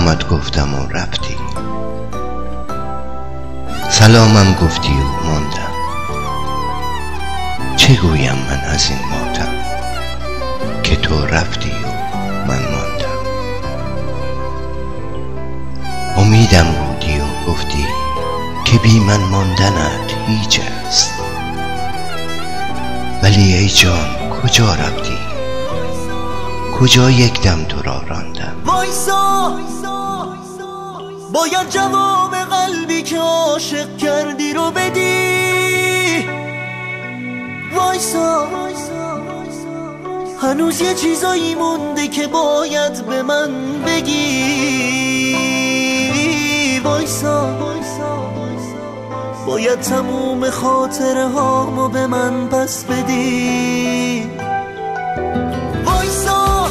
سلامت گفتم و رفتی، سلامم گفتی و ماندم. چه گویم من از این ماتم که تو رفتی و من ماندم. امیدم بودی و گفتی که بی من ماندنت هیچ است، ولی ای جان کجا رفتی؟ کجا یک دم تو را راندم؟ وایسا، باید جواب قلبی که عاشق کردی رو بدی. وایسا، هنوز یه چیزایی مونده که باید به من بگی. وایسا، باید تموم خاطره هامو به من پس بدی. وایسا،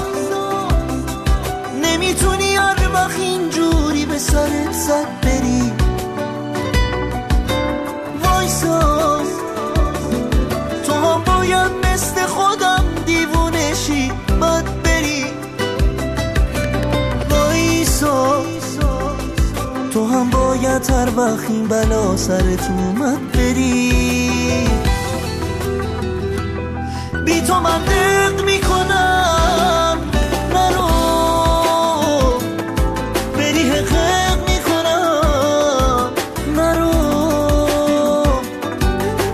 نمیتونی هر وقت اینجوری به سرت زد بری. وایسا، تو هم باید مثل خودم دیوونه شی بد بری. وایسا، تو هم باید هر وقت این بلا سرت اومد بری. بی تو من درد میکنم، نرو بری حقیق میکنم، نرو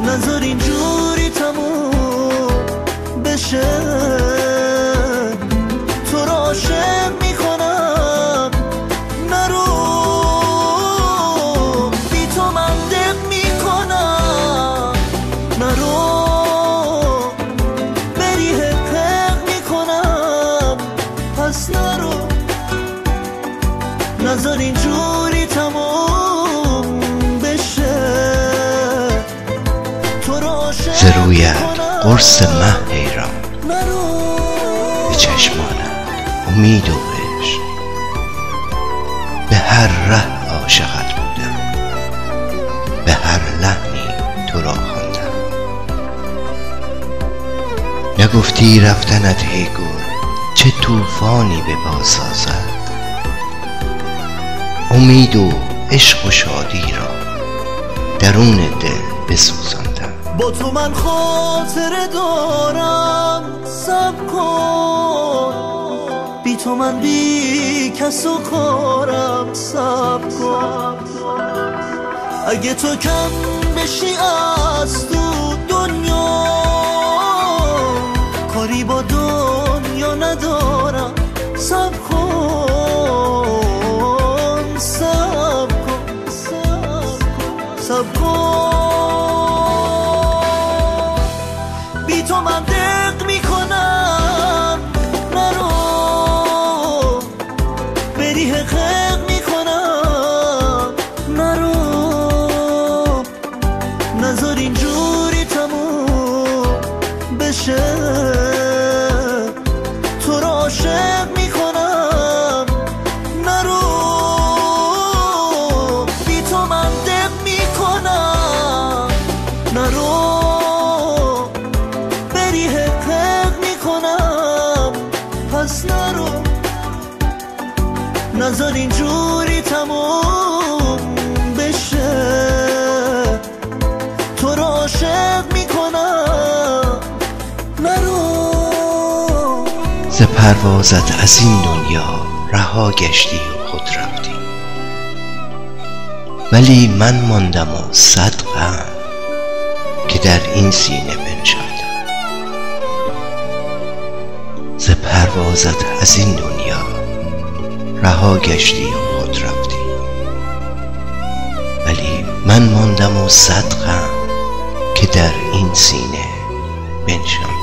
نذار اینجوری تموم بشه. تو را عاشق میکنم، نرو بی تو من درد میکنم، نرو نذار اینجوری تموم بشه. تو رو عاشق ز رویت قرص مه حیران، به چشمانت امید و عشق. به هر ره عاشقت بودم، به هر لحنی تو را خواندم. نگفتی رفتنت ای گل چه طوفانی به پا سازد، امید و عشق و شادی را درون دل بسوزاندم. با تو من خاطره دارم، صبر کن. بی تو من بی کس و کارم، صبر کن. اگه تو کم بشی از تو دنیا، کاری با دنیا ندارم. صبر کن، صبر کن. بی تو من درد میکنم، نرو بری حقیق میکنم، نرو نذار اینجوری تموم بشه. تو را عاشق میکنم، نرو بی تو من درد میکنم، نرو بری حقیق میکنم، پس نرو نذار اینجوری تموم بشه. تو را عاشق میکنم، نرو. ز پروازت از این دنیا رها گشتی و خود رفتی، ولی من ماندم و صد غم که در این سینه بنشاندم. ز پروازت از این دنیا رها گشتی و خود رفتی، ولی من ماندم و صد غم که در این سینه بنشاندم.